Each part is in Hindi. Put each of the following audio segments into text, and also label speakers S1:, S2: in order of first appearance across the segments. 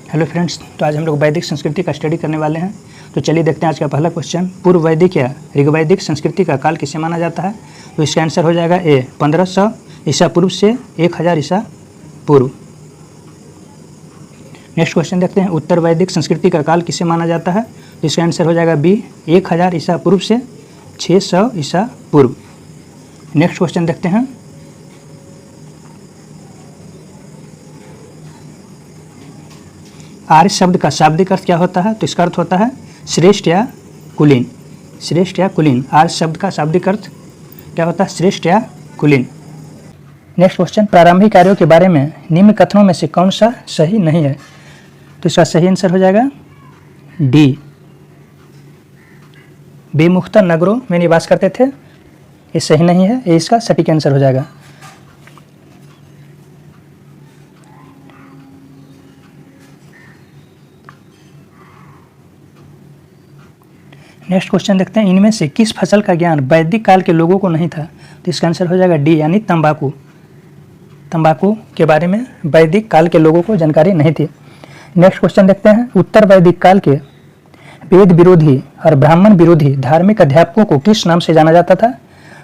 S1: हेलो फ्रेंड्स, तो आज हम लोग वैदिक संस्कृति का स्टडी करने वाले हैं। तो चलिए देखते हैं आज का पहला क्वेश्चन। पूर्व वैदिक या ऋग्वैदिक संस्कृति का काल किसे माना जाता है? तो इसका आंसर हो जाएगा ए 1500 ईसा पूर्व से 1000 ईसा पूर्व। नेक्स्ट क्वेश्चन देखते हैं। उत्तर वैदिक संस्कृति का काल किसे माना जाता है? तो इसका आंसर हो जाएगा बी 1000 ईसा पूर्व से 600 ईसा पूर्व। नेक्स्ट क्वेश्चन देखते हैं। आर्य शब्द का शाब्दिक अर्थ क्या होता है? तो इसका अर्थ होता है श्रेष्ठ या कुलीन। श्रेष्ठ या कुलीन। आर्य शब्द का शाब्दिक अर्थ क्या होता है? श्रेष्ठ या कुलीन। Next question. प्रारंभिक कार्यों के बारे में निम्न कथनों में से कौन सा सही नहीं है? तो इसका सही आंसर हो जाएगा डी। बेमुख्तर नगरों में निवास करते थे, ये सही नहीं है, ये इसका सटीक आंसर हो जाएगा। नेक्स्ट क्वेश्चन देखते हैं। इनमें से किस फसल का ज्ञान वैदिक काल के लोगों को नहीं था? तो इसका आंसर हो जाएगा डी, यानी तंबाकू। तंबाकू के बारे में वैदिक काल के लोगों को जानकारी नहीं थी। नेक्स्ट क्वेश्चन देखते हैं। उत्तर वैदिक काल के वेद विरोधी और ब्राह्मण विरोधी धार्मिक अध्यापकों को किस नाम से जाना जाता था?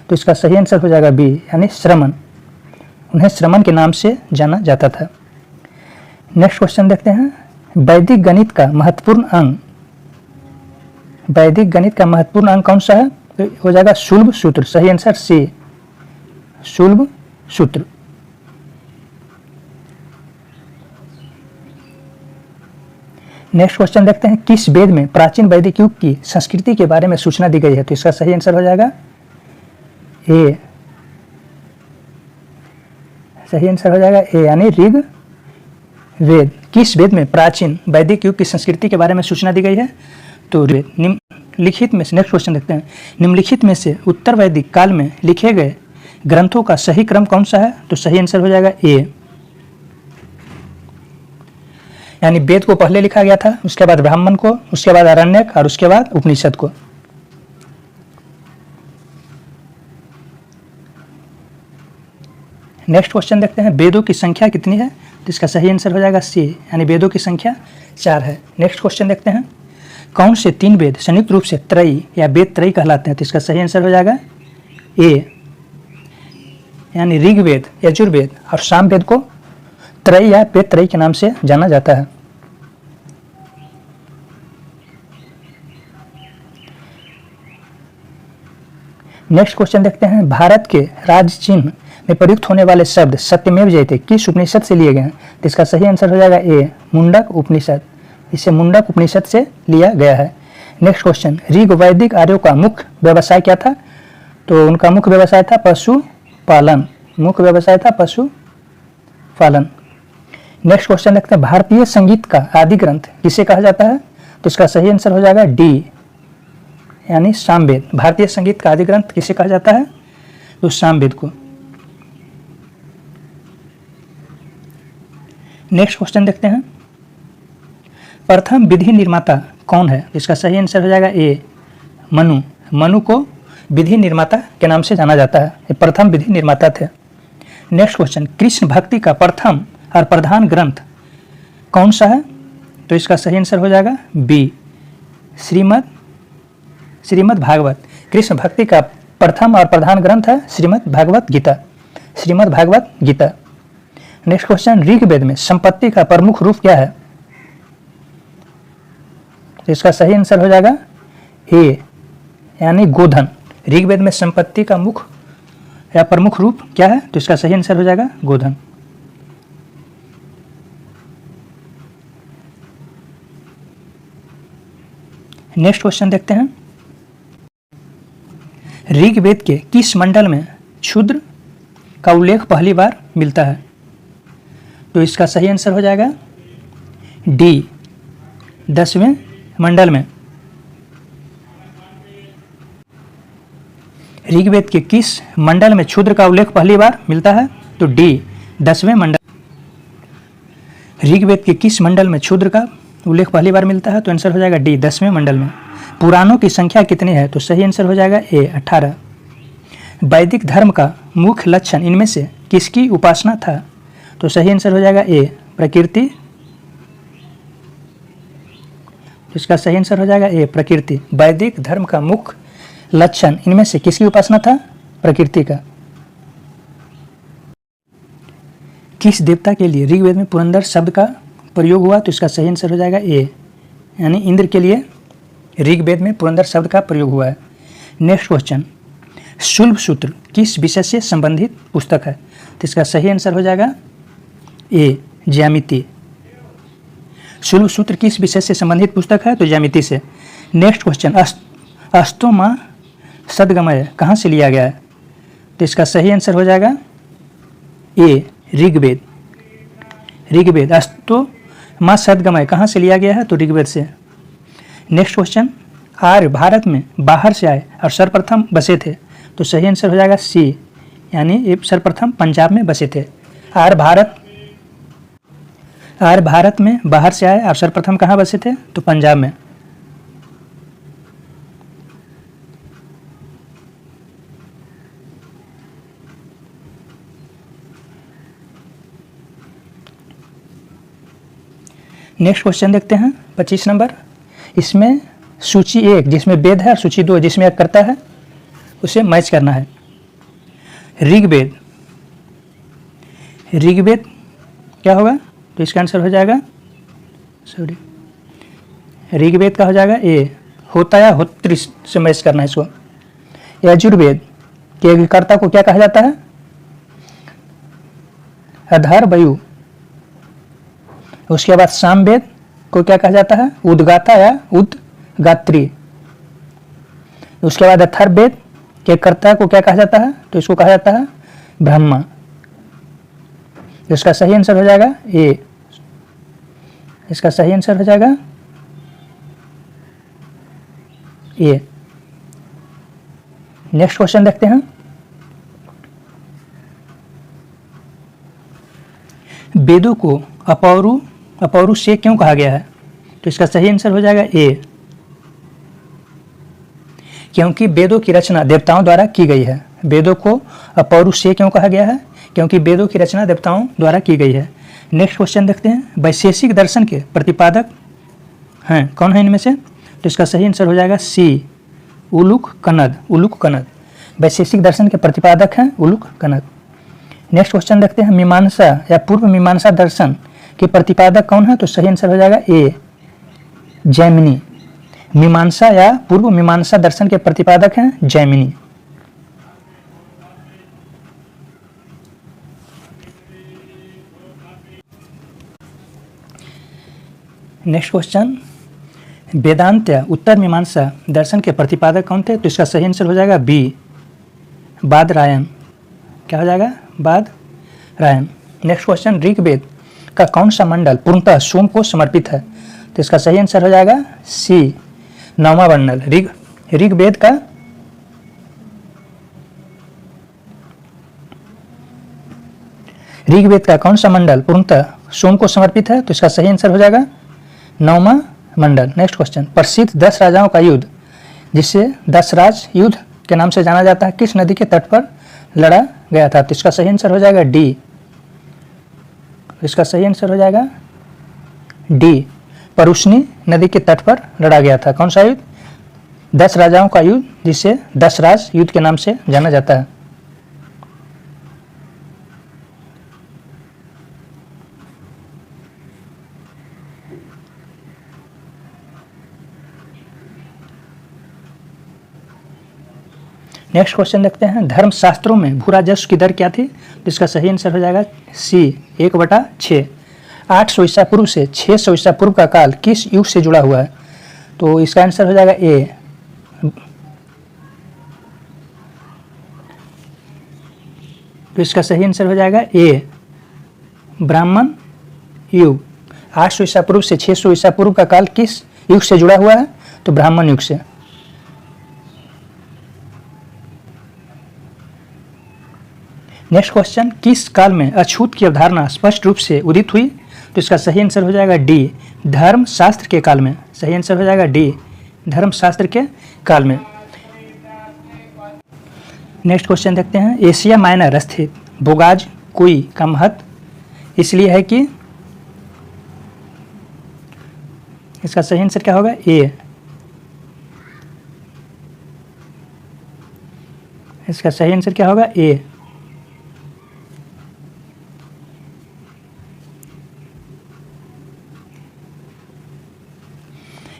S1: तो इसका सही आंसर हो जाएगा बी, यानी श्रमण। उन्हें श्रमण के नाम से जाना जाता था। नेक्स्ट क्वेश्चन देखते हैं। वैदिक गणित का महत्वपूर्ण अंग, वैदिक गणित का महत्वपूर्ण अंग कौन सा है? तो हो जाएगा शुल्ब सूत्र। सही आंसर सी, शुल्ब सूत्र। नेक्स्ट क्वेश्चन देखते हैं। किस वेद में प्राचीन वैदिक युग की संस्कृति के बारे में सूचना दी गई है? तो इसका सही आंसर हो जाएगा ए। सही आंसर हो जाएगा ए, यानी ऋग वेद। किस वेद में प्राचीन वैदिक युग की संस्कृति के बारे में सूचना दी गई है? तो निम्नलिखित में से, नेक्स्ट क्वेश्चन देखते हैं। निम्नलिखित में से उत्तर वैदिक काल में लिखे गए ग्रंथों का सही क्रम कौन सा है? तो सही आंसर हो जाएगा ए, यानी वेद को पहले लिखा गया था, उसके बाद ब्राह्मण को, उसके बाद आरण्यक और उसके बाद उपनिषद को। नेक्स्ट क्वेश्चन देखते हैं। वेदों की संख्या कितनी है? तो इसका सही आंसर हो जाएगा सी, यानी वेदों की संख्या 4 है। नेक्स्ट क्वेश्चन देखते हैं। कौन से 3 वेद संयुक्त रूप से त्रयी या वेद त्रयी कहलाते हैं? तो इसका सही आंसर हो जाएगा ए, यानी ऋग्वेद, यजुर्वेद और सामवेद को त्रयी या वेद त्रयी के नाम से जाना जाता है। नेक्स्ट क्वेश्चन देखते हैं। भारत के राज्य चिन्ह में प्रयुक्त होने वाले शब्द सत्यमेव जयते किस उपनिषद से लिए गए हैं? तो इसका सही आंसर हो जाएगा ए, मुंडक उपनिषद। इसे मुंडक उपनिषद से लिया गया है। Next question. ऋग वैदिक आर्यों का मुख्य व्यवसाय क्या था? तो उनका मुख्य व्यवसाय था पशुपालन। मुख्य व्यवसाय था पशुपालन। नेक्स्ट क्वेश्चन देखते हैं। भारतीय संगीत का आदि ग्रंथ किसे कहा जाता है? तो इसका सही आंसर हो जाएगा डी, यानी सामवेद। भारतीय संगीत का आदि ग्रंथ किसे कहा जाता है? तो सामवेद को। नेक्स्ट क्वेश्चन देखते हैं। प्रथम विधि निर्माता कौन है? इसका सही आंसर हो जाएगा ए, मनु। मनु को विधि निर्माता के नाम से जाना जाता है, ये प्रथम विधि निर्माता थे। Next question. कृष्ण भक्ति का प्रथम और प्रधान ग्रंथ कौन सा है? तो इसका सही आंसर हो जाएगा बी, श्रीमद् भागवत। कृष्ण भक्ति का प्रथम और प्रधान ग्रंथ है श्रीमद् भागवत गीता। श्रीमद् भागवत गीता। Next question. ऋग्वेद में संपत्ति का प्रमुख रूप क्या है? तो इसका सही आंसर हो जाएगा ए, यानी गोधन। ऋग्वेद में संपत्ति का मुख्य या प्रमुख रूप क्या है? तो इसका सही आंसर हो जाएगा गोधन। नेक्स्ट क्वेश्चन देखते हैं। ऋग्वेद के किस मंडल में क्षुद्र का उल्लेख पहली बार मिलता है? तो इसका सही आंसर हो जाएगा डी, 10वें मंडल में। ऋग्वेद के किस मंडल में क्षुद्र का उल्लेख पहली बार मिलता है? तो डी, 10वें मंडल। ऋग्वेद के किस मंडल में क्षुद्र का उल्लेख पहली बार मिलता है? तो आंसर हो जाएगा डी, 10वें मंडल में। पुराणों की संख्या कितनी है? तो सही आंसर हो जाएगा ए, 18। वैदिक धर्म का मुख्य लक्षण इनमें से किसकी उपासना था? तो सही आंसर हो जाएगा ए, प्रकृति इसका सही आंसर हो जाएगा ए प्रकृति। वैदिक धर्म का मुख्य लक्षण इनमें से किसकी उपासना था? प्रकृति का। किस देवता के लिए ऋग्वेद में पुरंदर शब्द का प्रयोग हुआ? तो इसका सही आंसर हो जाएगा ए, यानी इंद्र के लिए ऋग्वेद में पुरंदर शब्द का प्रयोग हुआ है। नेक्स्ट क्वेश्चन, शुल्ब सूत्र किस विषय से संबंधित पुस्तक है? तो इसका सही आंसर हो जाएगा ए ज्यामिति। शुल्ब सूत्र किस विषय से संबंधित पुस्तक है? तो ज्यामिति से। नेक्स्ट क्वेश्चन, अस्तोमा सद्गमय कहाँ से लिया गया है? तो इसका सही आंसर हो जाएगा ए ऋग्वेद। ऋग्वेद अस्तोमा सद्गमय कहाँ से लिया गया है? तो ऋग्वेद से। नेक्स्ट क्वेश्चन, आर्य भारत में बाहर से आए और सर्वप्रथम बसे थे। तो सही आंसर हो जाएगा सी, यानी ये सर्वप्रथम पंजाब में बसे थे। आर्य भारत में बाहर से आए और सर्वप्रथम कहाँ बसे थे? तो पंजाब में। नेक्स्ट क्वेश्चन देखते हैं 25 नंबर। इसमें सूची 1 जिसमें वेद है और सूची 2 जिसमें एक कर्ता है, उसे मैच करना है। ऋग्वेद क्या होगा? तो इसका आंसर हो जाएगा ऋग्वेद का हो जाएगा ए होता या होत्री से मैच करना है इसको। यजुर्वेद के कर्ता को क्या कहा जाता है? अथर्ववेद। उसके बाद सामवेद को क्या कहा जाता है? उद्गाता या उद्गात्री। उसके बाद अथर्ववेद के कर्ता को क्या कहा जाता है? तो इसको कहा जाता है ब्रह्मा। इसका सही आंसर हो जाएगा ए। इसका सही आंसर हो जाएगा ए। नेक्स्ट क्वेश्चन देखते हैं। वेदों को अपौरु से क्यों कहा गया है? तो इसका सही आंसर हो जाएगा ए, क्योंकि वेदों की रचना देवताओं द्वारा की गई है। वेदों को अपौरु से क्यों कहा गया है? क्योंकि वेदों की रचना देवताओं द्वारा की गई है। नेक्स्ट क्वेश्चन देखते हैं। वैशेषिक दर्शन के प्रतिपादक हैं कौन है इनमें से? तो इसका सही आंसर हो जाएगा सी उलूक कनद। वैशेषिक दर्शन के प्रतिपादक हैं उलूक कनद। नेक्स्ट क्वेश्चन देखते हैं। मीमांसा या पूर्व मीमांसा दर्शन के प्रतिपादक कौन है? तो सही आंसर हो जाएगा ए जैमिनी। मीमांसा या पूर्व मीमांसा दर्शन के प्रतिपादक हैं जैमिनी। नेक्स्ट क्वेश्चन, वेदांत या उत्तर मीमांसा दर्शन के प्रतिपादक कौन थे? तो इसका सही आंसर हो जाएगा बी बादरायण। क्या हो जाएगा? बादरायण। नेक्स्ट क्वेश्चन, ऋग्वेद का कौन सा मंडल पूर्णतः सोम को समर्पित है? तो इसका सही आंसर हो जाएगा सी 9वां मंडल। ऋग्वेद का कौन सा मंडल पूर्णतः सोम को समर्पित है? तो इसका सही आंसर हो जाएगा 9वां मंडल। नेक्स्ट क्वेश्चन, प्रसिद्ध 10 राजाओं का युद्ध जिसे 10 राज युद्ध के नाम से जाना जाता है किस नदी के तट पर लड़ा गया था? तो इसका सही आंसर हो जाएगा डी। इसका सही आंसर हो जाएगा डी परुष्णी नदी के तट पर लड़ा गया था। कौन सा युद्ध? 10 राजाओं का युद्ध जिसे 10 राज युद्ध के नाम से जाना जाता है। नेक्स्ट क्वेश्चन देखते हैं। धर्मशास्त्रों में भू राजस्व की दर क्या थी? तो इसका सही आंसर हो जाएगा सी 1/6। 800 ईसा पूर्व से 600 ईसा पूर्व का काल किस युग से जुड़ा हुआ है? तो इसका आंसर हो जाएगा ए तो इसका सही आंसर हो जाएगा ए ब्राह्मण युग। 800 ईसा पूर्व से 600 ईसा पूर्व का काल किस युग से जुड़ा हुआ है? तो ब्राह्मण युग से। नेक्स्ट क्वेश्चन, किस काल में अछूत की अवधारणा स्पष्ट रूप से उदित हुई? तो इसका सही आंसर हो जाएगा डी धर्मशास्त्र के काल में। सही आंसर हो जाएगा डी धर्मशास्त्र के काल में। नेक्स्ट क्वेश्चन देखते हैं। एशिया माइनर स्थित बोगाज कुई का महत्व इसलिए है कि इसका सही आंसर क्या होगा? ए। इसका सही आंसर क्या होगा? ए।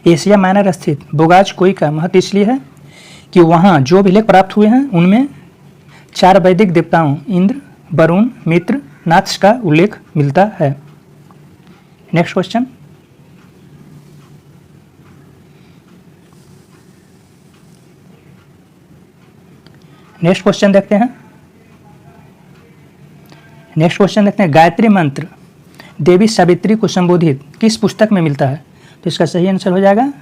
S1: एशिया माइनर स्थित बोगाजकोई का महत्व इसलिए है कि वहाँ जो अभिलेख प्राप्त हुए हैं उनमें 4 वैदिक देवताओं इंद्र, वरुण, मित्र, नाथ्स का उल्लेख मिलता है। Next question. नेक्स्ट क्वेश्चन देखते हैं। नेक्स्ट क्वेश्चन देखते हैं, गायत्री मंत्र देवी सावित्री को संबोधित किस पुस्तक में मिलता है? तो इसका सही आंसर हो जाएगा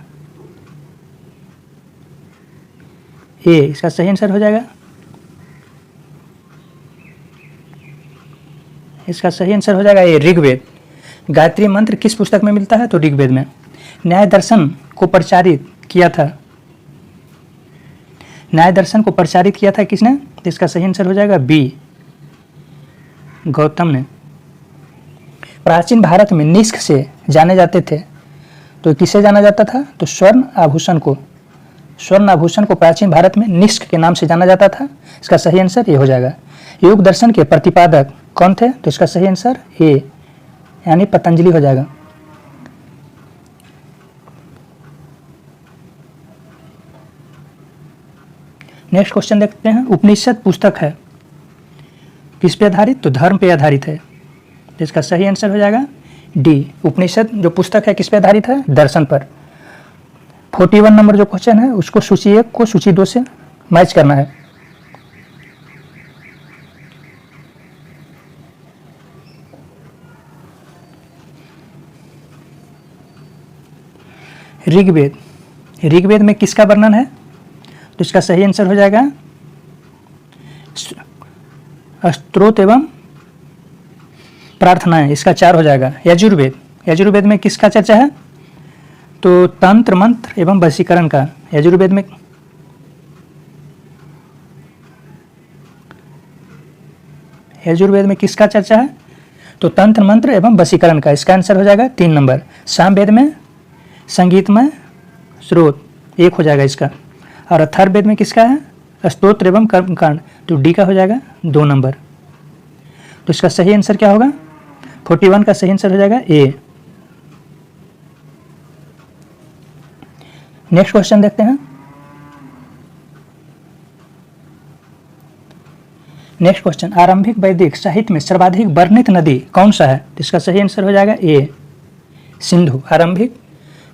S1: ए। इसका सही आंसर हो जाएगा, इसका सही आंसर हो जाएगा ए, ऋग्वेद। गायत्री मंत्र किस पुस्तक में मिलता है? तो ऋग्वेद में। न्याय दर्शन को प्रचारित किया था, न्याय दर्शन को प्रचारित किया था किसने? तो इसका सही आंसर हो जाएगा बी, गौतम ने। प्राचीन भारत में निष्क से जाने जाते थे, तो किसे जाना जाता था? तो स्वर्ण आभूषण को, स्वर्ण आभूषण को प्राचीन भारत में निष्क के नाम से जाना जाता था। इसका सही आंसर ये हो जाएगा। योग दर्शन के प्रतिपादक कौन थे? तो इसका सही आंसर ए, यानी पतंजलि हो जाएगा। नेक्स्ट क्वेश्चन देखते हैं, उपनिषद पुस्तक है किस पे आधारित? तो धर्म पे आधारित है। तो इसका सही आंसर हो जाएगा डी, उपनिषद जो पुस्तक है किस पे आधारित है? दर्शन पर। 41 नंबर जो क्वेश्चन है उसको सूची 1 को सूची 2 से मैच करना है। ऋग्वेद, ऋग्वेद में किसका वर्णन है? तो इसका सही आंसर हो जाएगा स्तोत्र एवं प्रार्थनाएं, इसका 4 हो जाएगा। यजुर्वेद, यजुर्वेद में किसका चर्चा है? तो तंत्र मंत्र एवं वशीकरण का। यजुर्वेद में यजुर्वेद में किसका चर्चा है? तो तंत्र मंत्र एवं वशीकरण का। इसका आंसर हो जाएगा 3 नंबर। सामवेद में संगीतमय स्रोत 1 हो जाएगा इसका। और अथर्ववेद में किसका है? स्तोत्र एवं कर्मकांड, तो डी का हो जाएगा 2 नंबर। तो इसका सही आंसर क्या होगा? 41 का सही आंसर हो जाएगा ए। नेक्स्ट क्वेश्चन देखते हैं। नेक्स्ट क्वेश्चन, आरंभिक वैदिक साहित्य में सर्वाधिक वर्णित नदी कौन सा है? तो इसका सही आंसर हो जाएगा ए, सिंधु। आरंभिक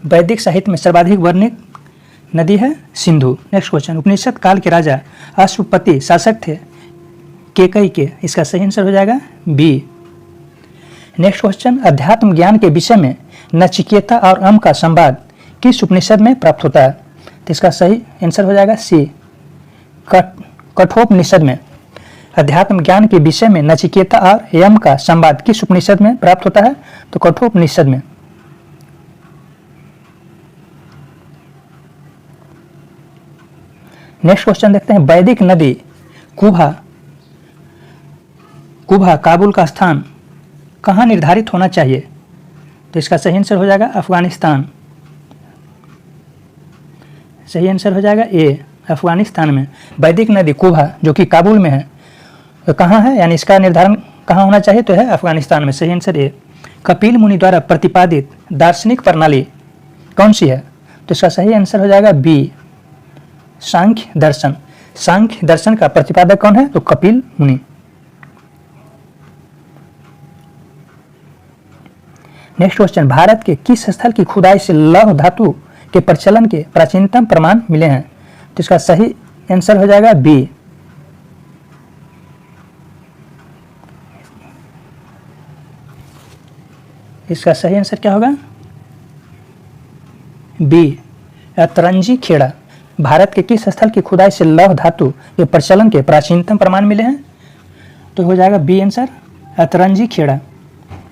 S1: वैदिक साहित्य में सर्वाधिक वर्णित नदी है सिंधु। नेक्स्ट क्वेश्चन, उपनिषद काल के राजा अश्वपति शासक थे केकई के। इसका सही आंसर हो जाएगा बी। नेक्स्ट क्वेश्चन, अध्यात्म ज्ञान के विषय में नचिकेता और अम का संवाद किस उपनिषद में प्राप्त होता है? तो इसका सही आंसर हो जाएगा सी, कठोपनिषद में। अध्यात्म ज्ञान के विषय में नचिकेता और यम का संवाद किस उपनिषद में प्राप्त होता है? तो कठोपनिषद में। नेक्स्ट क्वेश्चन देखते हैं, वैदिक नदी कुबा काबुल का स्थान कहाँ निर्धारित होना चाहिए? तो इसका सही आंसर हो जाएगा अफगानिस्तान। सही आंसर हो जाएगा ए, अफगानिस्तान में। वैदिक नदी कुबा जो कि काबुल में है, तो कहाँ है, यानी इसका निर्धारण कहाँ होना चाहिए? तो है अफगानिस्तान में। सही आंसर ए। कपिल मुनि द्वारा प्रतिपादित दार्शनिक प्रणाली कौन सी है? तो इसका सही आंसर हो जाएगा बी, सांख्य दर्शन। सांख्य दर्शन का प्रतिपादक कौन है? तो कपिल मुनि। नेक्स्ट क्वेश्चन, भारत के किस स्थल की खुदाई से लौह धातु के प्रचलन के प्राचीनतम प्रमाण मिले हैं? तो इसका सही आंसर हो जाएगा बी, इसका सही आंसर क्या होगा? बी, अतरंजी खेड़ा। भारत के किस स्थल की खुदाई से लौह धातु के प्रचलन के प्राचीनतम प्रमाण मिले हैं? तो हो जाएगा B answer, Atranji Khera.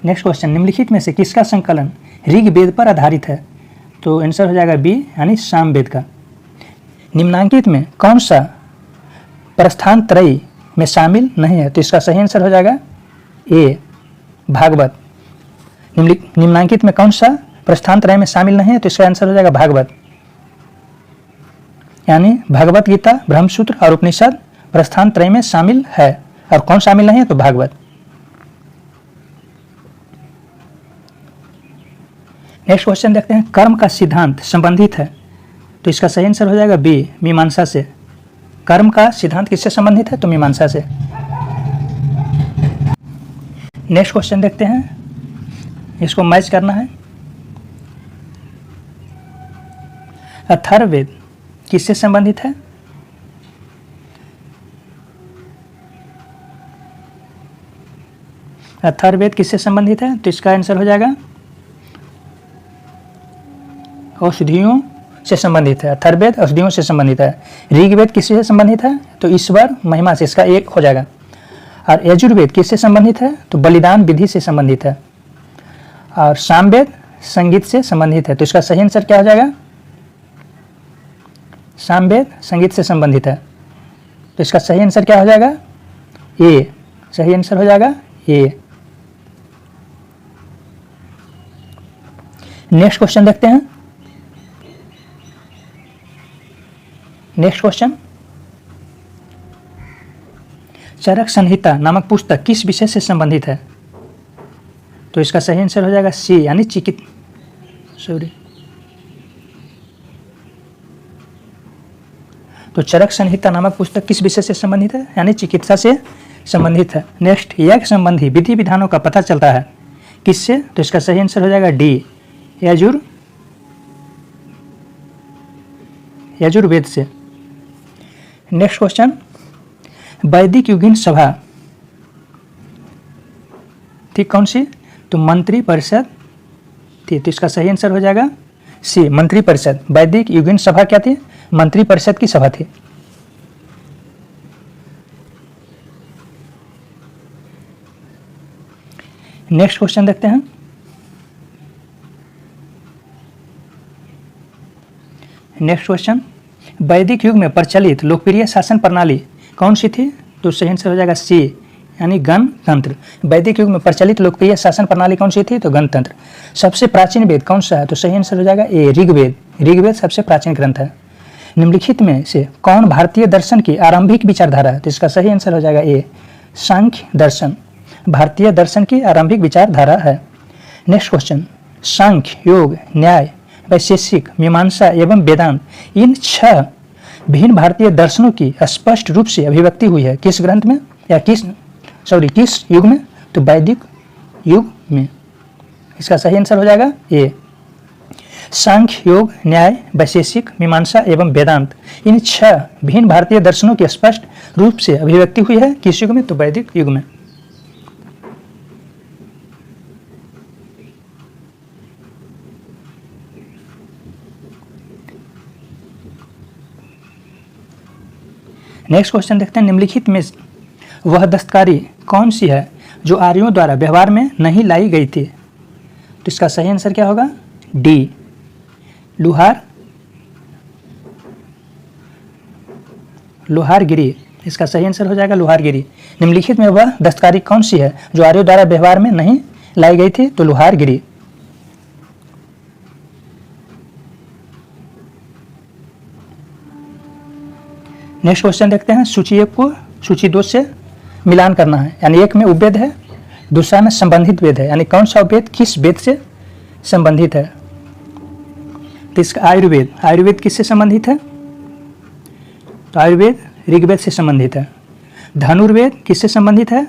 S1: Next question, निम्नलिखित में से किसका संकलन ऋग्वेद पर आधारित है? तो आंसर हो जाएगा बी, यानी सामवेद का। निम्नांकित में कौन सा प्रस्थान त्रयी में शामिल नहीं है? तो इसका सही आंसर हो जाएगा ए, भागवत। निम्नांकित में कौन सा प्रस्थान त्रय में शामिल नहीं है तो इसका आंसर हो जाएगा भागवत, यानी भगवत गीता, ब्रह्मसूत्र और उपनिषद प्रस्थान त्रय में शामिल है, और कौन शामिल नहीं है तो भागवत। नेक्स्ट क्वेश्चन देखते हैं, कर्म का सिद्धांत संबंधित है तो इसका सही आंसर हो जाएगा बी, मीमांसा से। कर्म का सिद्धांत किससे संबंधित है तो मीमांसा से। नेक्स्ट क्वेश्चन देखते हैं, इसको मैच करना है। अथर्ववेद किससे संबंधित है? अथर्ववेद किससे संबंधित है तो इसका आंसर हो जाएगा औषधियों से संबंधित है। अथर्ववेद औषधियों से संबंधित है। ऋग्वेद किससे संबंधित है तो ईश्वर महिमा से, इसका एक हो जाएगा। और यजुर्वेद किससे संबंधित है तो बलिदान विधि से संबंधित है। और सामवेद संगीत से संबंधित है तो इसका सही आंसर क्या हो जाएगा? सामवेद संगीत से संबंधित है तो इसका सही आंसर क्या हो जाएगा? ए। सही आंसर हो जाएगा ए। नेक्स्ट क्वेश्चन देखते हैं। नेक्स्ट क्वेश्चन, चरक संहिता नामक पुस्तक किस विषय से संबंधित है तो इसका सही आंसर हो जाएगा सी, यानी तो चरक संहिता नामक पुस्तक किस विषय से संबंधित है यानी चिकित्सा से संबंधित है। नेक्स्ट, यज्ञ संबंधी विधि विधानों का पता चलता है किससे तो इसका सही आंसर हो जाएगा डी, यजुर्वेद से। नेक्स्ट क्वेश्चन, वैदिक युगीन सभा थी कौन सी तो मंत्री परिषद थी तो इसका सही आंसर हो जाएगा सी, मंत्री परिषद। वैदिक युगीन सभा क्या थी? मंत्री परिषद की सभा थी। नेक्स्ट क्वेश्चन देखते हैं। नेक्स्ट क्वेश्चन, वैदिक युग में प्रचलित लोकप्रिय शासन प्रणाली कौन सी थी तो सही आंसर हो जाएगा सी, यानी गणतंत्र। वैदिक युग में प्रचलित लोकप्रिय शासन प्रणाली कौन सी थी तो गणतंत्र। सबसे प्राचीन वेद कौन सा है तो सही आंसर हो जाएगा ए, ऋग्वेद। ऋग्वेद सबसे प्राचीन ग्रंथ है। निम्नलिखित में से कौन भारतीय दर्शन की आरंभिक विचारधारा है तो इसका सही आंसर हो जाएगा ए, सांख्य दर्शन भारतीय दर्शन की आरंभिक विचारधारा है। नेक्स्ट क्वेश्चन, सांख्य, योग, न्याय, वैशेषिक, मीमांसा एवं वेदांत इन 6 भिन्न भारतीय दर्शनों की स्पष्ट रूप से अभिव्यक्ति हुई है किस ग्रंथ में या किस युग में तो वैदिक युग में। इसका सही आंसर हो जाएगा ए। सांख्य, योग, न्याय, वैशेषिक, मीमांसा एवं वेदांत इन 6 भिन्न भारतीय दर्शनों की स्पष्ट रूप से अभिव्यक्ति हुई है किस युग में तो वैदिक युग में। नेक्स्ट क्वेश्चन देखते हैं, निम्नलिखित में वह दस्तकारी कौन सी है जो आर्यों द्वारा व्यवहार में नहीं लाई गई थी तो इसका सही आंसर क्या होगा? डी, लोहारगिरी। इसका सही आंसर हो जाएगा लोहारगिरी। निम्नलिखित में वह दस्तकारी कौन सी है जो आर्यों द्वारा व्यवहार में नहीं लाई गई थी तो लोहारगिरी। नेक्स्ट क्वेश्चन देखते हैं, सूची 1 को सूची 2 से मिलान करना है, यानी एक में उपवेद है, दूसरा में संबंधित वेद है, यानी कौन सा उपवेद किस वेद से संबंधित है तो इसका आयुर्वेद किससे संबंधित है तो आयुर्वेद ऋग्वेद से संबंधित है। धनुर्वेद किससे संबंधित है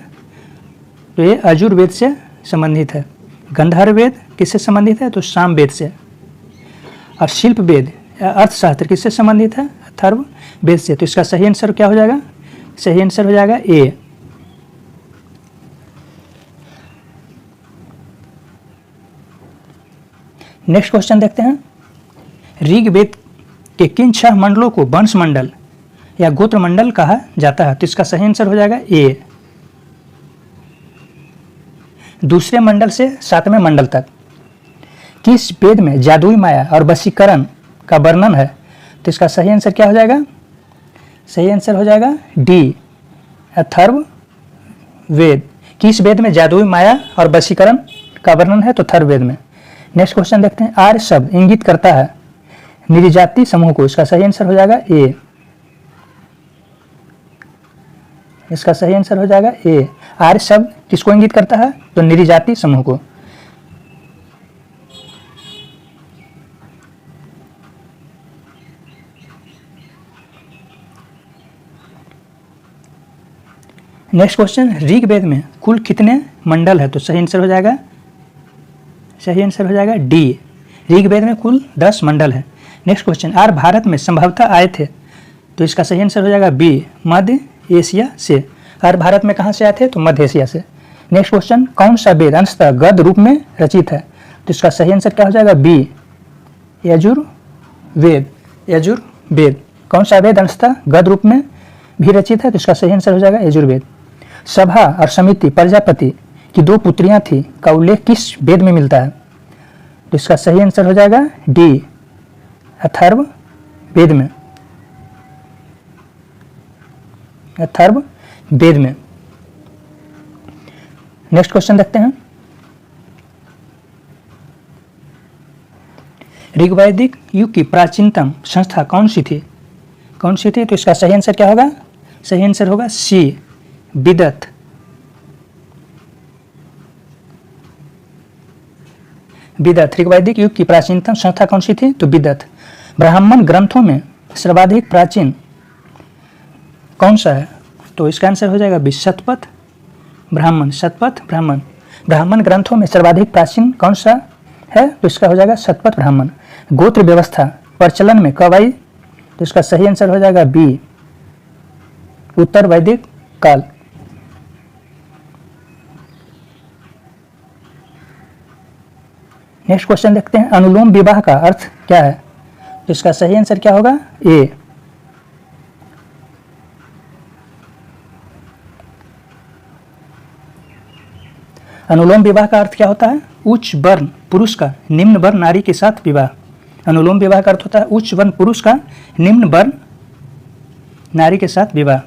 S1: तो ये यजुर्वेद से संबंधित है। गंधर्ववेद किससे संबंधित है तो सामवेद से। और शिल्प वेद या अर्थशास्त्र किससे संबंधित है अथर्ववेद से। तो इसका सही आंसर क्या हो जाएगा? सही आंसर हो जाएगा ए। नेक्स्ट क्वेश्चन देखते हैं, ऋग्वेद के किन 6 मंडलों को वंश मंडल या गोत्र मंडल कहा जाता है तो इसका सही आंसर हो जाएगा ए। दूसरे मंडल से 7वें मंडल तक। किस वेद में जादुई माया और वशीकरण का वर्णन है तो इसका सही आंसर क्या हो जाएगा? सही आंसर हो जाएगा डी, अथर्ववेद। किस वेद में जादुई माया और वशीकरण का वर्णन है तो अथर्ववेद में। नेक्स्ट क्वेश्चन देखते हैं, आर्य शब्द इंगित करता है निर्जाति समूह को। इसका सही आंसर हो जाएगा ए। इसका सही आंसर हो जाएगा ए। आर्य शब्द किसको इंगित करता है? तो निर्जाति समूह को। नेक्स्ट क्वेश्चन, ऋग्वेद में कुल कितने मंडल है? तो सही आंसर हो जाएगा, सही आंसर हो जाएगा डी। ऋग्वेद में कुल 10 मंडल है। नेक्स्ट क्वेश्चन, आर्य भारत में संभवतः आए थे। तो इसका सही आंसर हो जाएगा बी, मध्य एशिया से। आर्य भारत में कहाँ से आए थे? तो मध्य एशिया से। नेक्स्ट क्वेश्चन, कौन सा वेद अंशतः गद्य रूप में रचित है? तो इसका सही आंसर क्या हो जाएगा? बी, यजुर्वेद। यजुर्वेद। कौन सा वेद अंशतः गद्य रूप में भी रचित है? तो इसका सही आंसर हो जाएगा यजुर्वेद। सभा और समिति प्रजापति की 2 पुत्रियां थी का उल्लेख किस वेद में मिलता है? तो इसका सही आंसर हो जाएगा डी, अथर्ववेद में। अथर्ववेद में। नेक्स्ट क्वेश्चन देखते हैं, ऋग्वैदिक युग की प्राचीनतम संस्था कौन सी थी? कौन सी थी? तो इसका सही आंसर क्या होगा? सही आंसर होगा सी, विदत। विदत। ऋग्वैदिक युग की प्राचीनतम संस्था कौन सी थी? तो विदत। ब्राह्मण ग्रंथों में सर्वाधिक प्राचीन कौन सा है? तो इसका आंसर हो जाएगा बी, शतपथ ब्राह्मण। शतपथ ब्राह्मण। ब्राह्मण ग्रंथों में सर्वाधिक प्राचीन कौन सा है? तो इसका हो जाएगा शतपथ ब्राह्मण। गोत्र व्यवस्था प्रचलन में कब आई? तो इसका सही आंसर हो जाएगा बी, उत्तर वैदिक काल। नेक्स्ट क्वेश्चन देखते हैं, अनुलोम विवाह का अर्थ क्या है? तो इसका सही आंसर क्या होगा? ए। अनुलोम विवाह का अर्थ क्या होता है? उच्च वर्ण पुरुष का निम्न वर्ण नारी के साथ विवाह। अनुलोम विवाह का अर्थ होता है उच्च वर्ण पुरुष का निम्न वर्ण नारी के साथ विवाह।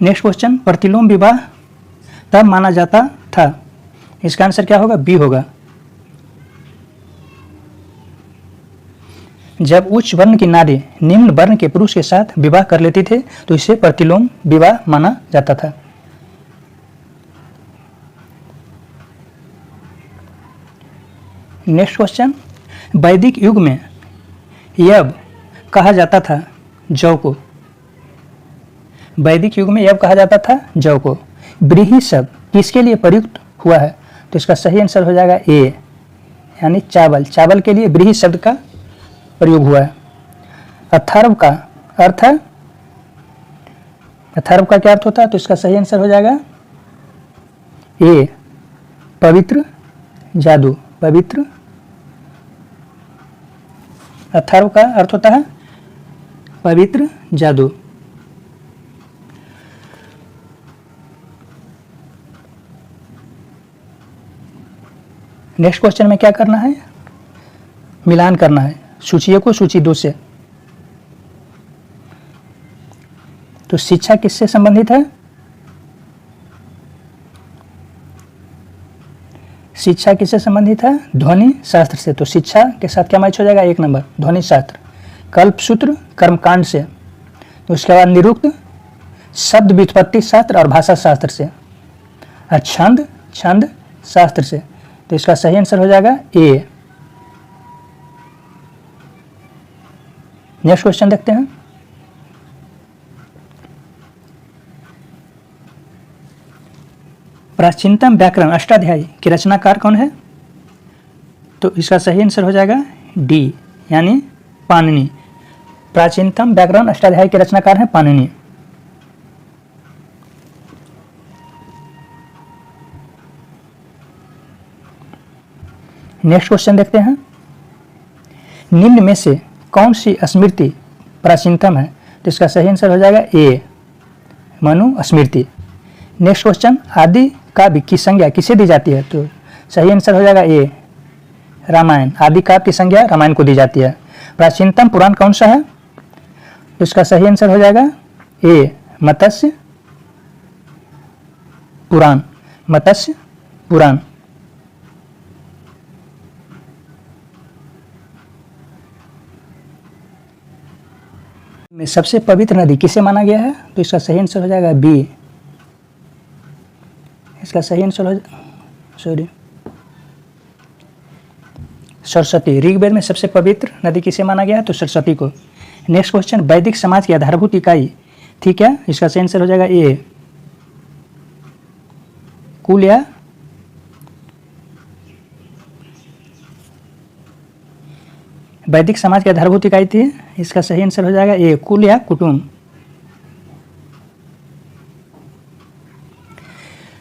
S1: नेक्स्ट क्वेश्चन, प्रतिलोम विवाह तब माना जाता था। इसका आंसर क्या होगा? बी होगा। जब उच्च वर्ण की नारी निम्न वर्ण के पुरुष के साथ विवाह कर लेती थे तो इसे प्रतिलोम विवाह माना जाता था। नेक्स्ट क्वेश्चन, वैदिक युग में यव कहा जाता था जौ को। वैदिक युग में यव कहा जाता था जौ को। व्रीहि शब्द किसके लिए प्रयुक्त हुआ है? तो इसका सही आंसर हो जाएगा ए, यानी चावल। चावल के लिए व्रीहि शब्द का प्रयोग हुआ है। अथर्व का अर्थ है, अथर्व का क्या अर्थ होता है? तो इसका सही आंसर हो जाएगा ए, पवित्र जादू। पवित्र। अथर्व का अर्थ होता है पवित्र जादू। नेक्स्ट क्वेश्चन में क्या करना है? मिलान करना है सूची 1 को सूची 2 से। तो शिक्षा किससे संबंधित है? शिक्षा किससे संबंधित है? ध्वनि शास्त्र से। तो शिक्षा के साथ क्या मैच हो जाएगा? 1 नंबर, ध्वनि शास्त्र। कल्पसूत्र कर्मकांड से। तो उसके बाद निरुक्त शब्द व्युत्पत्ति शास्त्र और भाषा शास्त्र से। और छंद छंद शास्त्र से। तो इसका सही आंसर हो जाएगा ए। नेक्स्ट क्वेश्चन देखते हैं, प्राचीनतम व्याकरण अष्टाध्यायी के रचनाकार कौन है? तो इसका सही आंसर हो जाएगा डी, यानी पाणिनि। प्राचीनतम व्याकरण अष्टाध्यायी के रचनाकार हैं पाणिनि। नेक्स्ट क्वेश्चन देखते हैं, निम्न में से कौन सी स्मृति प्राचीनतम है? तो इसका सही आंसर हो जाएगा ए, मनु स्मृति। नेक्स्ट क्वेश्चन, आदि काव्य की संज्ञा किसे दी जाती है? तो सही आंसर हो जाएगा ए, रामायण। आदि काव्य की संज्ञा रामायण को दी जाती है। प्राचीनतम पुराण कौन सा है? तो इसका सही आंसर हो जाएगा ए, मत्स्य पुराण। मत्स्य पुराण। में सबसे पवित्र नदी किसे माना गया है? तो इसका सही आंसर हो जाएगा बी। इसका सही आंसर हो सरस्वती। ऋग्वेद में सबसे पवित्र नदी किसे माना गया है? तो सरस्वती को। नेक्स्ट क्वेश्चन, वैदिक समाज की आधारभूत इकाई थी क्या? इसका सही आंसर हो जाएगा ए, कुल या वैदिक समाज की आधारभूत इकाई थी। इसका सही आंसर हो जाएगा ए, कुल या कुटुंब।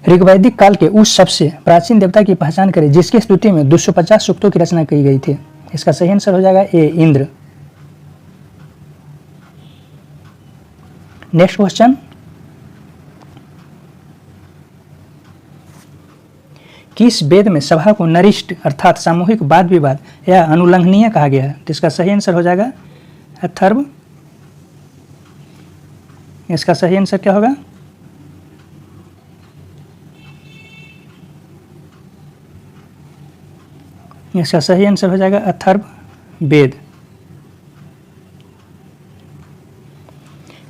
S1: ऋग्वैदिक काल के उस सबसे प्राचीन देवता की पहचान करें जिसकी स्तुति में 250 सूक्तों की रचना की गई थी। इसका सही आंसर हो जाएगा ए, इंद्र। नेक्स्ट क्वेश्चन, किस वेद में सभा को नरिष्ट अर्थात सामूहिक वाद विवाद या अनुल्लंघनीय कहा गया है? तो इसका सही आंसर हो जाएगा अथर्व। इसका सही आंसर क्या होगा? इसका सही आंसर हो जाएगा अथर्व वेद।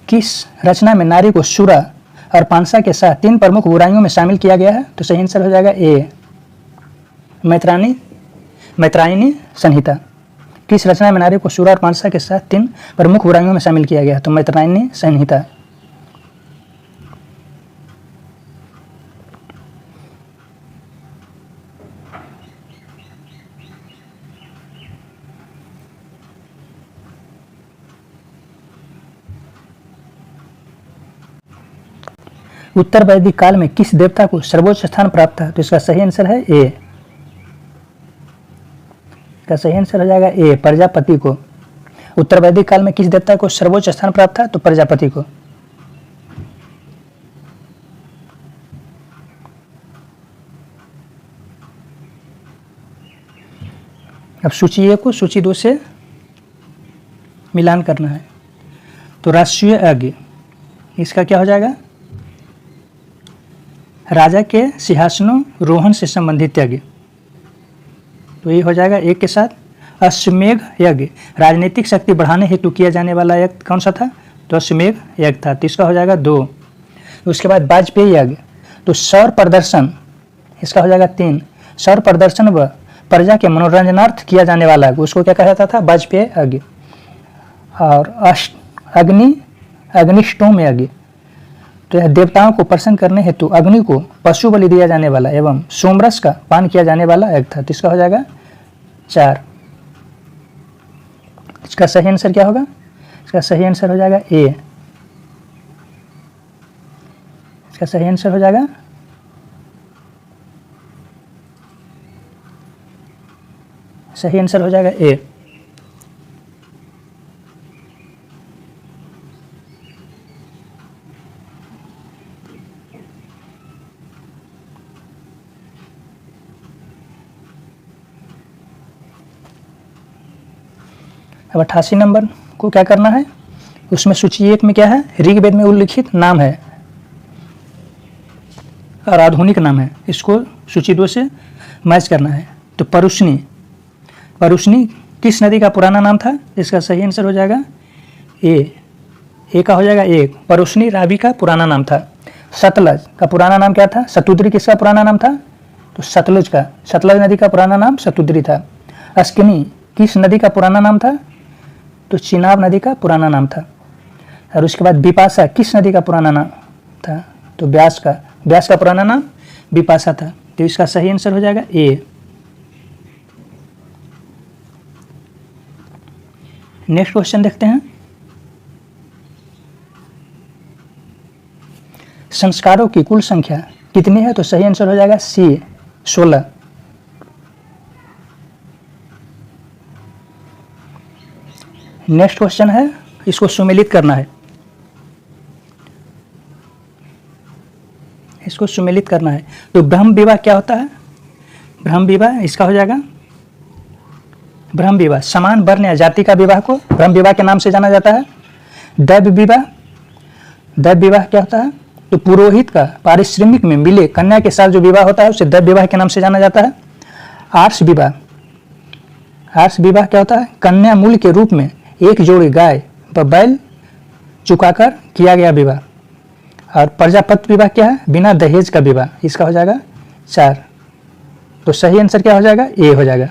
S1: किस रचना में नारी को शूरा और पांसा के साथ 3 प्रमुख बुराइयों में शामिल किया गया है? तो सही आंसर हो जाएगा ए, मैत्रायणी संहिता। किस रचना में नारी को शूरा और पांसा के साथ 3 प्रमुख बुराइयों में शामिल किया गया है? तो मैत्रायणी संहिता। उत्तर वैदिक काल में किस देवता को सर्वोच्च स्थान प्राप्त था? तो इसका सही आंसर है ए। इसका सही आंसर हो जाएगा ए, प्रजापति को। उत्तर वैदिक काल में किस देवता को सर्वोच्च स्थान प्राप्त था? तो प्रजापति को। अब सूची 1 को सूची 2 से मिलान करना है। तो राष्ट्रीय यज्ञ, इसका क्या हो जाएगा? राजा के सिंहासनों रोहन से संबंधित यज्ञ। तो ये हो जाएगा एक के साथ। अश्वमेघ यज्ञ, राजनीतिक शक्ति बढ़ाने हेतु किया जाने वाला यज्ञ कौन सा था? तो अश्वमेघ यज्ञ था। तो इसका हो जाएगा 2। उसके बाद वाजपेयी यज्ञ, तो सौर प्रदर्शन, इसका हो जाएगा 3। सौर प्रदर्शन व प्रजा के मनोरंजनार्थ किया जाने वाला उसको क्या कहा जाता था? वाजपेयी यज्ञ। और अग्निष्टोम यज्ञ, तो यह देवताओं को प्रसन्न करने हेतु अग्नि को पशु बलि दिया जाने वाला एवं सोमरस का पान किया जाने वाला यज्ञ था। तो इसका हो जाएगा 4। इसका सही आंसर क्या होगा? इसका सही आंसर हो जाएगा ए। इसका सही आंसर हो जाएगा सही आंसर हो जाएगा ए। अब 88 नंबर को क्या करना है? उसमें सूची 1 में क्या है? ऋग्वेद में उल्लिखित नाम है और आधुनिक नाम है, इसको सूची 2 से मैच करना है। तो परुष्णी, परुष्णी किस नदी का पुराना नाम था? इसका सही आंसर हो जाएगा ए का हो जाएगा 1। परुष्णी रावी का पुराना नाम था। सतलज का पुराना नाम क्या था? सतुद्री किसका पुराना नाम था? तो सतलुज का। सतलज नदी का पुराना नाम सतुद्री था। अस्किनी किस नदी का पुराना नाम था? तो चिनाब नदी का पुराना नाम था। और उसके बाद बिपाशा किस नदी का पुराना नाम था? तो व्यास का पुराना नाम बिपाशा था। तो इसका सही आंसर हो जाएगा ए। नेक्स्ट क्वेश्चन देखते हैं। संस्कारों की कुल संख्या कितनी है? तो सही आंसर हो जाएगा सी, 16। नेक्स्ट क्वेश्चन है, इसको सुमेलित करना है। इसको सुमेलित करना है। तो ब्रह्म विवाह क्या होता है? ब्रह्म विवाह इसका हो जाएगा ब्रह्म विवाह, समान वर्ण या जाति का विवाह को ब्रह्म विवाह के नाम से जाना जाता है। दैव विवाह क्या होता है? तो पुरोहित का पारिश्रमिक में मिले कन्या के साथ जो विवाह होता है उसे दैव विवाह के नाम से जाना जाता है। आर्ष विवाह, आर्ष विवाह क्या होता है? कन्या मूल्य के रूप में एक जोड़ी गाय व बैल चुकाकर किया गया विवाह। और प्रजापति विवाह क्या है? बिना दहेज का विवाह। इसका हो जाएगा 4। तो सही आंसर क्या हो जाएगा? ए हो जाएगा।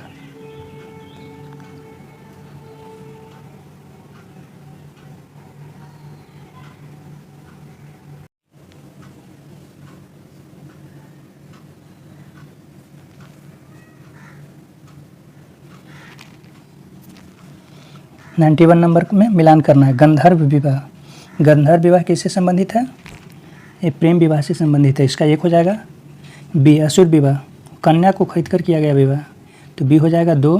S1: नाइन्टी 91 नंबर में मिलान करना है। गंधर्व विवाह, गंधर्व विवाह किससे संबंधित है? ये प्रेम विवाह से संबंधित है। इसका 1 हो जाएगा। बी असुर विवाह, कन्या को खरीद कर किया गया विवाह, तो बी हो जाएगा 2।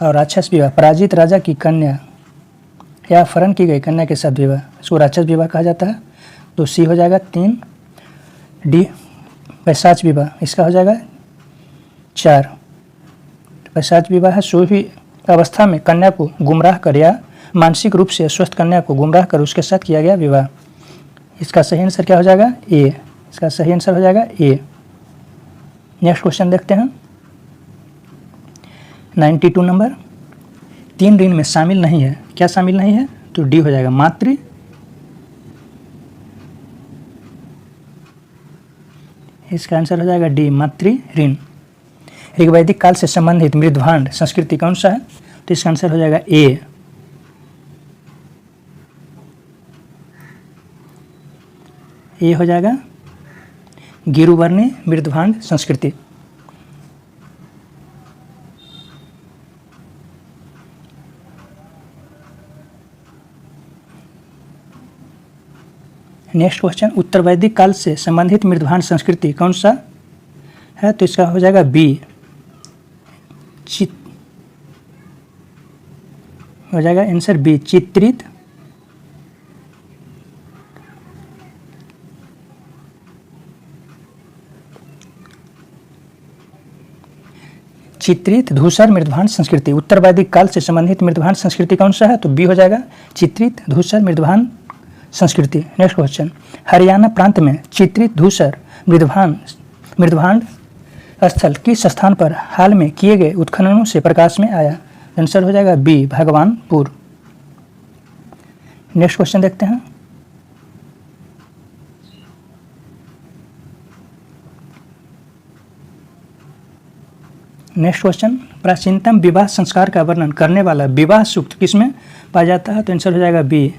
S1: और राक्षस विवाह, पराजित राजा की कन्या या अपहरण की गई कन्या के साथ विवाह, इसको राक्षस विवाह कहा जाता है, तो सी हो जाएगा 3। डी पैशाच विवाह, इसका हो जाएगा 4। पैशाच विवाह है सोही अवस्था में कन्या को गुमराह कर या मानसिक रूप से अस्वस्थ कन्या को गुमराह कर उसके साथ किया गया विवाह। इसका सही आंसर क्या हो जाएगा? ए। इसका सही आंसर हो जाएगा ए। नेक्स्ट क्वेश्चन देखते हैं। 92 नंबर, 3 ऋण में शामिल नहीं है। क्या शामिल नहीं है? तो डी हो जाएगा मातृ, इसका आंसर हो जाएगा डी मातृ ऋण। ऋग्वैदिक काल से संबंधित मृदभांड संस्कृति कौन सा है? तो इसका आंसर हो जाएगा ए। ए हो जाएगा गिरुवर्णी मृदभांड संस्कृति। नेक्स्ट क्वेश्चन, उत्तर वैदिक काल से संबंधित मृदभांड संस्कृति कौन सा है? तो इसका हो जाएगा बी हो जाएगा आंसर बी चित्रित चित्रित धूसर मृदभांड संस्कृति। उत्तर वैदिक काल से संबंधित मृदभांड संस्कृति कौन सा है? तो बी हो जाएगा चित्रित धूसर मृदभांड संस्कृति। नेक्स्ट क्वेश्चन, हरियाणा प्रांत में चित्रित धूसर मृदभांड स्थल किस स्थान पर हाल में किए गए उत्खननों से प्रकाश में आया? आंसर हो जाएगा बी भगवानपुर। नेक्स्ट क्वेश्चन देखते हैं। नेक्स्ट क्वेश्चन, प्राचीनतम विवाह संस्कार का वर्णन करने वाला विवाह सूक्त किसमें पाया जाता है? तो आंसर हो जाएगा बी।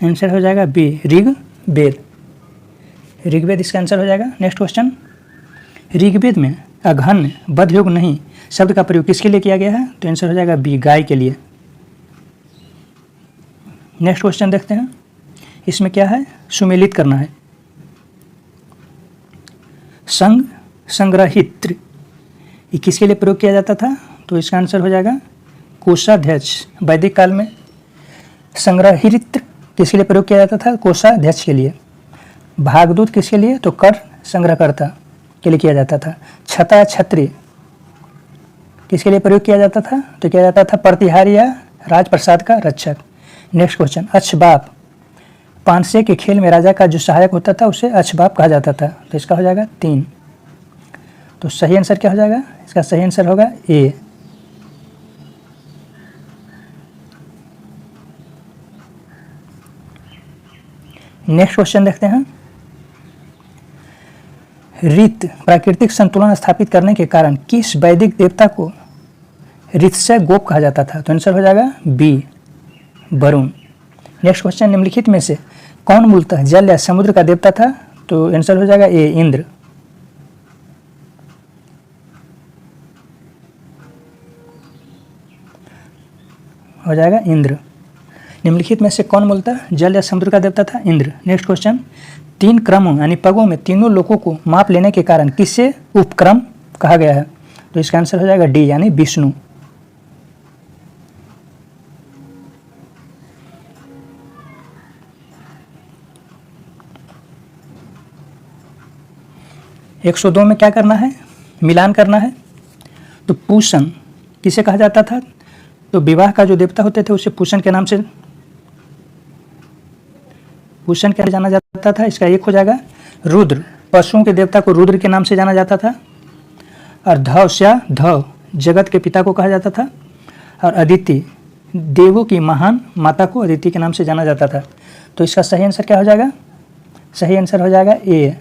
S1: आंसर हो जाएगा बी ऋग्वेद। ऋग्वेद इसका आंसर हो जाएगा। नेक्स्ट क्वेश्चन, ऋग्वेद में अघन्य बद्धयोग नहीं शब्द का प्रयोग किसके लिए किया गया है? तो आंसर हो जाएगा बी गाय के लिए। नेक्स्ट क्वेश्चन देखते हैं। इसमें क्या है? सुमेलित करना है। संघ संग्रहित्र ये किसके लिए प्रयोग किया जाता था? तो इसका आंसर हो जाएगा कोषाध्यक्ष। वैदिक काल में संग्रहित्र किसके लिए प्रयोग किया जाता था? कोषाध्यक्ष के लिए। भागदूत किसके लिए? तो कर संग्रहकर्ता के लिए किया जाता था। छता छत्री किसके लिए प्रयोग किया जाता था? तो किया जाता था प्रतिहारी या राजप्रसाद का रक्षक। नेक्स्ट क्वेश्चन, अक्षबाप पानसे के खेल में राजा का जो सहायक होता था उसे अक्षबाप कहा जाता था। तो इसका हो जाएगा 3। तो सही आंसर क्या हो जाएगा? इसका सही आंसर होगा ए। नेक्स्ट क्वेश्चन देखते हैं। ऋत प्राकृतिक संतुलन स्थापित करने के कारण किस वैदिक देवता को ऋतस्य गोप कहा जाता था? तो आंसर हो जाएगा बी वरुण। नेक्स्ट क्वेश्चन, निम्नलिखित में से कौन मूलतः जल या समुद्र का देवता था? तो आंसर हो जाएगा ए इंद्र। हो जाएगा इंद्र। निम्नलिखित में से कौन मूलतः जल या समुद्र का देवता था? इंद्र। नेक्स्ट क्वेश्चन, 3 क्रमों यानी पगों में तीनों लोकों को माप लेने के कारण किससे उपक्रम कहा गया है? तो इसका आंसर हो जाएगा डी यानी विष्णु। एक 102 में क्या करना है? मिलान करना है। तो पूषण किसे कहा जाता था? तो विवाह का जो देवता होते थे उसे पूषण के नाम से भूषण क्या जाना जाता था, इसका एक हो जाएगा रुद्र, पशुओं के देवता को रुद्र के नाम से जाना जाता था। और धवस्या, धव जगत के पिता को कहा जाता था। और अदिति देवों की महान माता को अदिति के नाम से जाना जाता था। तो इसका सही आंसर क्या हो जाएगा, सही आंसर हो जाएगा ए,